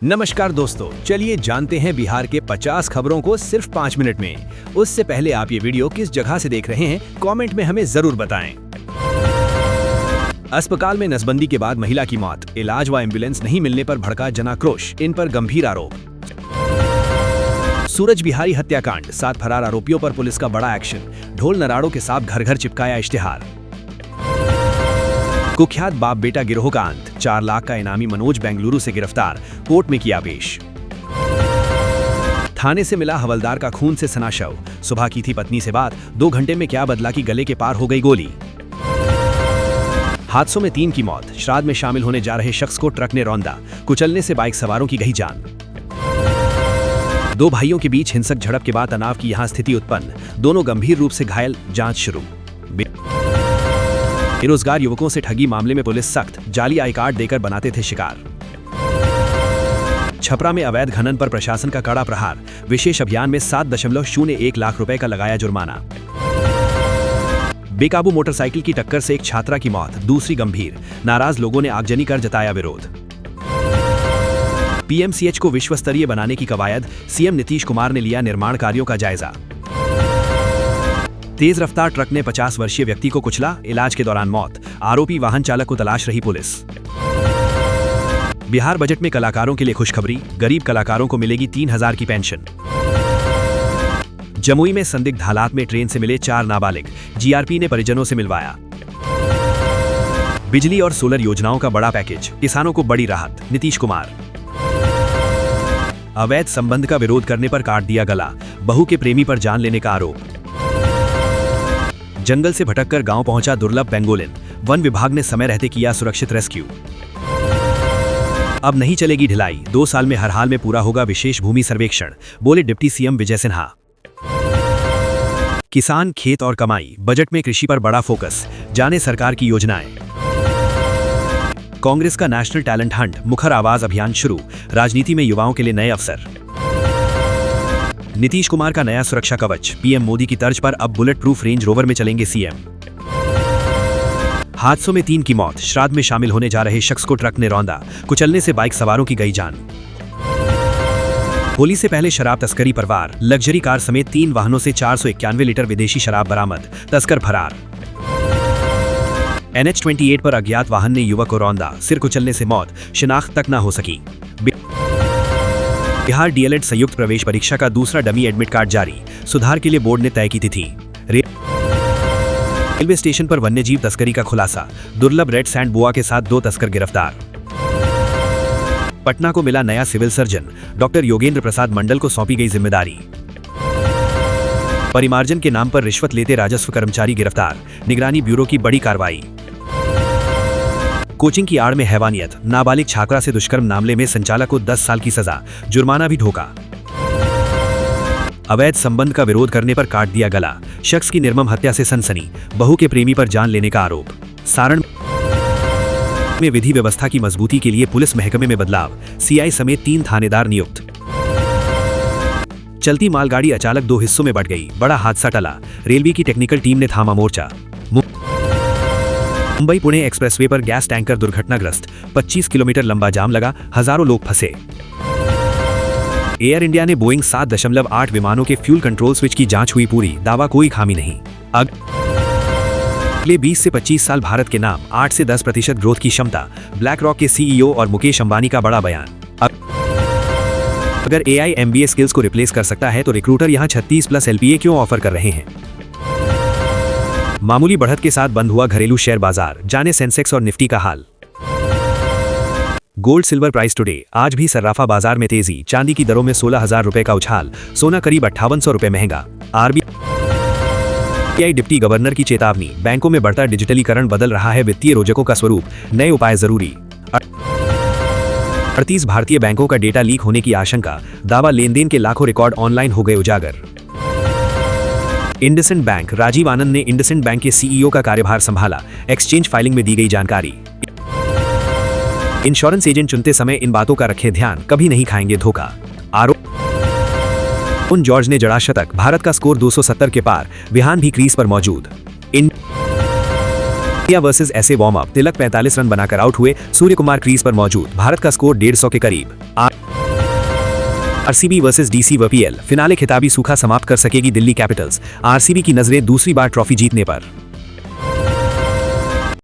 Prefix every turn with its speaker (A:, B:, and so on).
A: नमस्कार दोस्तों, चलिए जानते हैं बिहार के 50 खबरों को सिर्फ 5 मिनट में। उससे पहले आप ये वीडियो किस जगह से देख रहे हैं, कमेंट में हमें जरूर बताएं। अस्पताल में नसबंदी के बाद महिला की मौत, इलाज व एम्बुलेंस नहीं मिलने पर भड़का जनाक्रोश, इन पर गंभीर आरोप। सूरज बिहारी हत्याकांड, 7 फरार आरोपियों पर पुलिस का बड़ा एक्शन, ढोल नराड़ों के साथ घर घर चिपकाया इश्तिहार। कुख्यात बाप बेटा गिरोह का अंत, 4 लाख का इनामी मनोज बेंगलुरु से गिरफ्तार, कोर्ट में किया पेश। थाने से मिला हवलदार का खून से सना शव, सुबह की थी पत्नी से बात, 2 घंटे में क्या बदला कि गले के पार हो गई गोली। हादसों में 3 की मौत, श्राद्ध में शामिल होने जा रहे शख्स को ट्रक ने रौंदा, कुचलने से बाइक सवारों की गई जान। 2 भाइयों के बीच हिंसक झड़प के बाद तनाव की यहां स्थिति उत्पन्न, दोनों गंभीर रूप से घायल, जांच शुरू। बेरोजगार युवकों से ठगी मामले में पुलिस सख्त, जाली आई कार्ड देकर बनाते थे शिकार। छपरा में अवैध खनन पर प्रशासन का कड़ा प्रहार, विशेष अभियान में 7.01 लाख रुपए का लगाया जुर्माना। बेकाबू मोटरसाइकिल की टक्कर से एक छात्रा की मौत, दूसरी गंभीर, नाराज लोगों ने आगजनी कर जताया विरोध। पीएमसीएच को विश्व स्तरीय बनाने की कवायद, सीएम नीतीश कुमार ने लिया निर्माण कार्यों का जायजा। तेज रफ्तार ट्रक ने 50 वर्षीय व्यक्ति को कुचला, इलाज के दौरान मौत, आरोपी वाहन चालक को तलाश रही पुलिस। बिहार बजट में कलाकारों के लिए खुशखबरी, गरीब कलाकारों को मिलेगी 3000 की पेंशन। जमुई में संदिग्ध हालात में ट्रेन से मिले 4 नाबालिग, जीआरपी ने परिजनों से मिलवाया। बिजली और सोलर योजनाओं का बड़ा पैकेज, किसानों को बड़ी राहत, नीतीश कुमार। अवैध संबंध का विरोध करने पर काट दिया गला, बहू के प्रेमी पर जान लेने का आरोप। जंगल से भटककर गांव पहुंचा दुर्लभ पेंगोलिन, वन विभाग ने समय रहते किया सुरक्षित रेस्क्यू। अब नहीं चलेगी ढिलाई, 2 साल में हर हाल में पूरा होगा विशेष भूमि सर्वेक्षण, बोले डिप्टी सीएम विजय सिन्हा। किसान, खेत और कमाई, बजट में कृषि पर बड़ा फोकस, जाने सरकार की योजनाएं। कांग्रेस का नेशनल टैलेंट हंट, मुखर आवाज अभियान शुरू, राजनीति में युवाओं के लिए नए अवसर। नीतीश कुमार का नया सुरक्षा कवच, पीएम मोदी की तर्ज पर अब बुलेट प्रूफ रेंज रोवर में चलेंगे सीएम। हादसों में 3 की मौत, श्राद्ध में शामिल होने जा रहे शख्स को ट्रक ने रौंदा, कुचलने से बाइक सवारों की गई जान। होली से पहले शराब तस्करी पर वार, लग्जरी कार समेत 3 वाहनों से 491 लीटर विदेशी शराब बरामद, तस्कर फरार। NH-28 पर अज्ञात वाहन ने युवक को रौंदा, सिर कुचलने से मौत, शिनाख्त तक न हो सकी। बिहार डीएलएड संयुक्त प्रवेश परीक्षा का दूसरा डमी एडमिट कार्ड जारी, सुधार के लिए बोर्ड ने तय की तिथि। रेलवे स्टेशन पर वन्यजीव तस्करी का खुलासा, दुर्लभ रेड सैंड बोआ के साथ 2 तस्कर गिरफ्तार। पटना को मिला नया civil surgeon, doctor Yogendra Prasad Mandal को सौंपी गई जिम्मेदारी। परिमार्जन के नाम पर रिश्वत लेते राजस्व कर्मचारी गिरफ्तार, निगरानी ब्यूरो की बड़ी कार्रवाई। कोचिंग की आड़ में हैवानियत, नाबालिग छात्रा से दुष्कर्म मामले में संचालक को 10 साल की सजा, जुर्माना भी ठोका। अवैध संबंध का विरोध करने पर काट दिया गला, शख्स की निर्मम हत्या से सनसनी, बहू के प्रेमी पर जान लेने का आरोप। सारण में विधि व्यवस्था की मजबूती के लिए पुलिस महकमे में बदलाव, सीआई समेत 3 थानेदार नियुक्त। चलती मालगाड़ी अचानक 2 हिस्सों में बंट गई, बड़ा हादसा टला, रेलवे की टेक्निकल टीम ने थामा मोर्चा। मुंबई पुणे एक्सप्रेसवे पर गैस टैंकर दुर्घटनाग्रस्त, 25 किलोमीटर लंबा जाम लगा, हजारों लोग फंसे। एयर इंडिया ने बोइंग 7.8 विमानों के फ्यूल कंट्रोल स्विच की जांच हुई पूरी, दावा कोई खामी नहीं। अगले 20 से 25 साल भारत के नाम, 8 से 10% ग्रोथ की क्षमता, ब्लैक रॉक के सीईओ और मुकेश अंबानी का बड़ा बयान। अगर एआई एमबीए स्किल्स को रिप्लेस कर सकता है तो रिक्रूटर यहां 36+ LPA क्यों ऑफर कर रहे हैं। मामूली बढ़त के साथ बंद हुआ घरेलू शेयर बाजार, जाने सेंसेक्स और निफ्टी का हाल। गोल्ड सिल्वर प्राइस टुडे, आज भी सर्राफा बाजार में तेजी, चांदी की दरों में 16,000 रुपए का उछाल, सोना करीब 5800 रुपए महंगा। आरबीआई डिप्टी गवर्नर की चेतावनी, बैंकों में बढ़ता डिजिटलीकरण बदल रहा है वित्तीय रोजकों का स्वरूप, नए उपाय जरूरी। 38 भारतीय बैंकों का डेटा लीक होने की आशंका, दावा लेनदेन के लाखों रिकॉर्ड ऑनलाइन हो गए उजागर। इंडसइंड बैंक, राजीव आनंद ने इंडसइंड बैंक के सीईओ का कार्यभार संभाला, एक्सचेंज फाइलिंग में दी गई जानकारी। इंश्योरेंस एजेंट चुनते समय इन बातों का रखें ध्यान, कभी नहीं खाएंगे धोखा। आरोन जॉर्ज ने जड़ा शतक, भारत का स्कोर 270 के पार, विहान भी क्रीज पर मौजूद। इंडिया वर्सेस ऐसे वार्म अप, तिलक 45 रन बनाकर आउट हुए, सूर्य कुमार क्रीज पर मौजूद, भारत का स्कोर 150 के करीब। आरसीबी वर्सेस डीसी वपीएल, फिनाले खिताबी सूखा समाप्त कर सकेगी दिल्ली कैपिटल्स, आरसीबी की नजरें दूसरी बार ट्रॉफी जीतने पर।